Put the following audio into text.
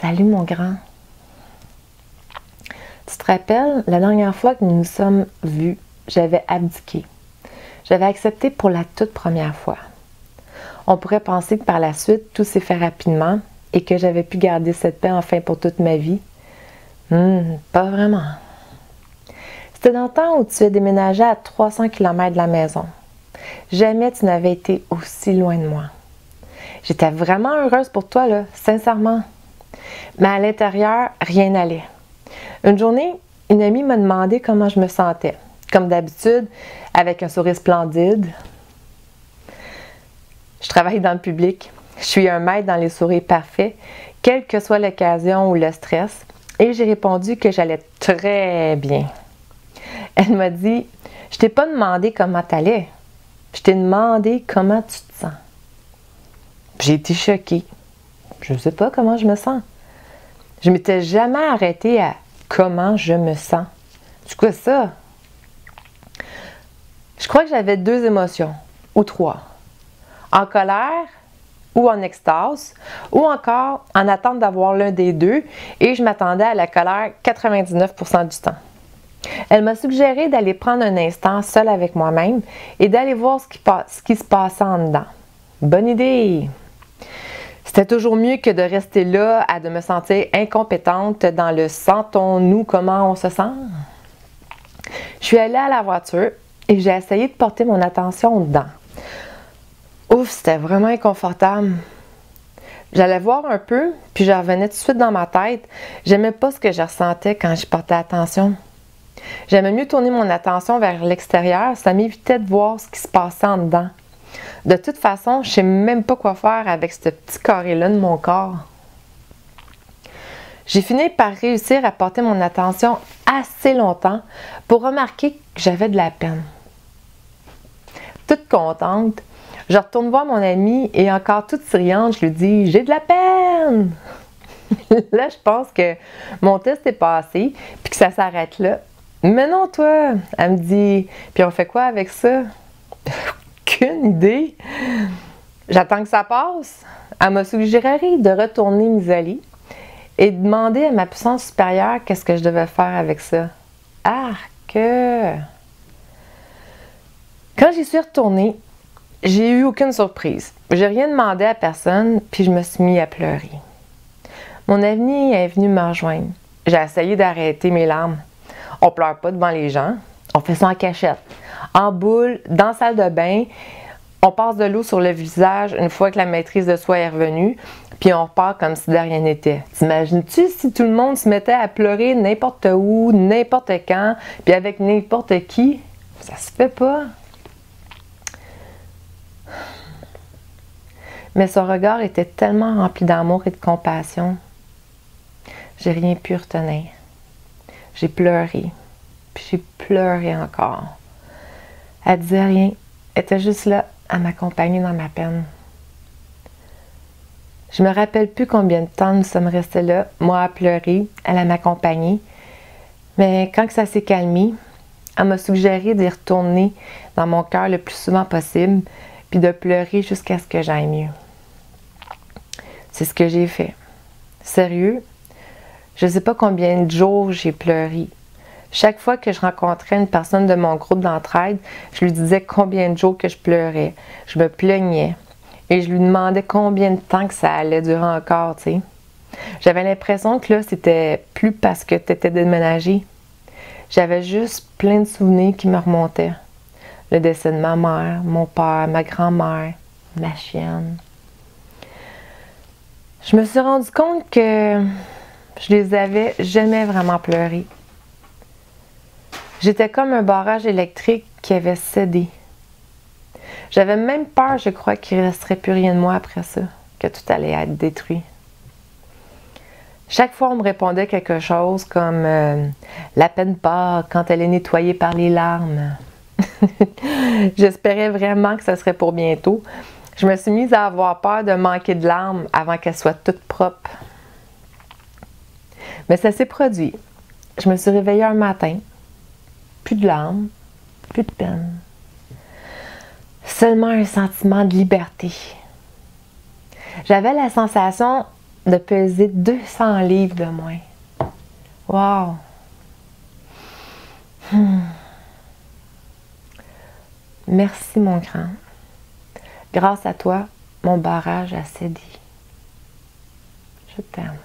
Salut mon grand. Tu te rappelles, la dernière fois que nous nous sommes vus, j'avais abdiqué. J'avais accepté pour la toute première fois. On pourrait penser que par la suite, tout s'est fait rapidement et que j'avais pu garder cette paix enfin pour toute ma vie. Pas vraiment. C'était dans le temps où tu as déménagé à 300 km de la maison. Jamais tu n'avais été aussi loin de moi. J'étais vraiment heureuse pour toi, là, sincèrement. Mais à l'intérieur, rien n'allait. Une journée, une amie m'a demandé comment je me sentais. Comme d'habitude, avec un sourire splendide. Je travaille dans le public. Je suis un maître dans les sourires parfaits, quelle que soit l'occasion ou le stress. Et j'ai répondu que j'allais très bien. Elle m'a dit, je t'ai pas demandé comment t'allais. Je t'ai demandé comment tu te sens. J'ai été choquée. Je ne sais pas comment je me sens. Je m'étais jamais arrêtée à comment je me sens. C'est quoi ça? Je crois que j'avais 2 émotions, ou 3. En colère ou en extase, ou encore en attente d'avoir l'un des deux, et je m'attendais à la colère 99% du temps. Elle m'a suggéré d'aller prendre un instant seule avec moi-même et d'aller voir ce qui se passait en dedans. Bonne idée! C'était toujours mieux que de rester là à de me sentir incompétente dans le sentons-nous comment on se sent. Je suis allée à la voiture et j'ai essayé de porter mon attention dedans. Ouf, c'était vraiment inconfortable. J'allais voir un peu, puis je revenais tout de suite dans ma tête. J'aimais pas ce que je ressentais quand je portais attention. J'aimais mieux tourner mon attention vers l'extérieur, ça m'évitait de voir ce qui se passait en dedans. De toute façon, je ne sais même pas quoi faire avec ce petit carré-là de mon corps. J'ai fini par réussir à porter mon attention assez longtemps pour remarquer que j'avais de la peine. Toute contente, je retourne voir mon amie et encore toute souriante, je lui dis « J'ai de la peine! » Là, je pense que mon test est passé puis que ça s'arrête là. « Mais non, toi! » Elle me dit « Puis on fait quoi avec ça? » Aucune idée. J'attends que ça passe. Elle m'a suggéré de retourner m'isoler et de demander à ma puissance supérieure qu'est-ce que je devais faire avec ça. Arc! Quand j'y suis retournée, j'ai eu aucune surprise. J'ai rien demandé à personne, puis je me suis mis à pleurer. Mon amie est venue me rejoindre. J'ai essayé d'arrêter mes larmes. On pleure pas devant les gens. On fait ça en cachette. En boule, dans la salle de bain, on passe de l'eau sur le visage une fois que la maîtrise de soi est revenue, puis on repart comme si de rien n'était. T'imagines-tu si tout le monde se mettait à pleurer n'importe où, n'importe quand, puis avec n'importe qui? Ça se fait pas. Mais son regard était tellement rempli d'amour et de compassion. J'ai rien pu retenir. J'ai pleuré, puis j'ai pleuré encore. Elle disait rien, elle était juste là à m'accompagner dans ma peine. Je me rappelle plus combien de temps nous sommes restés là, moi à pleurer, elle à m'accompagner. Mais quand ça s'est calmé, elle m'a suggéré d'y retourner dans mon cœur le plus souvent possible, puis de pleurer jusqu'à ce que j'aille mieux. C'est ce que j'ai fait. Sérieux, je ne sais pas combien de jours j'ai pleuré. Chaque fois que je rencontrais une personne de mon groupe d'entraide, je lui disais combien de jours que je pleurais. Je me plaignais et je lui demandais combien de temps que ça allait durer encore, tu sais. J'avais l'impression que là, c'était plus parce que tu étais déménagé. J'avais juste plein de souvenirs qui me remontaient. Le décès de ma mère, mon père, ma grand-mère, ma chienne. Je me suis rendu compte que je les avais jamais vraiment pleurés. J'étais comme un barrage électrique qui avait cédé. J'avais même peur, je crois, qu'il ne resterait plus rien de moi après ça, que tout allait être détruit. Chaque fois, on me répondait quelque chose comme la peine part quand elle est nettoyée par les larmes. J'espérais vraiment que ce serait pour bientôt. Je me suis mise à avoir peur de manquer de larmes avant qu'elles soient toutes propres. Mais ça s'est produit. Je me suis réveillée un matin. Plus de larmes, plus de peine. Seulement un sentiment de liberté. J'avais la sensation de peser 200 livres de moins. Wow! Merci, mon grand. Grâce à toi, mon barrage a cédé. Je t'aime.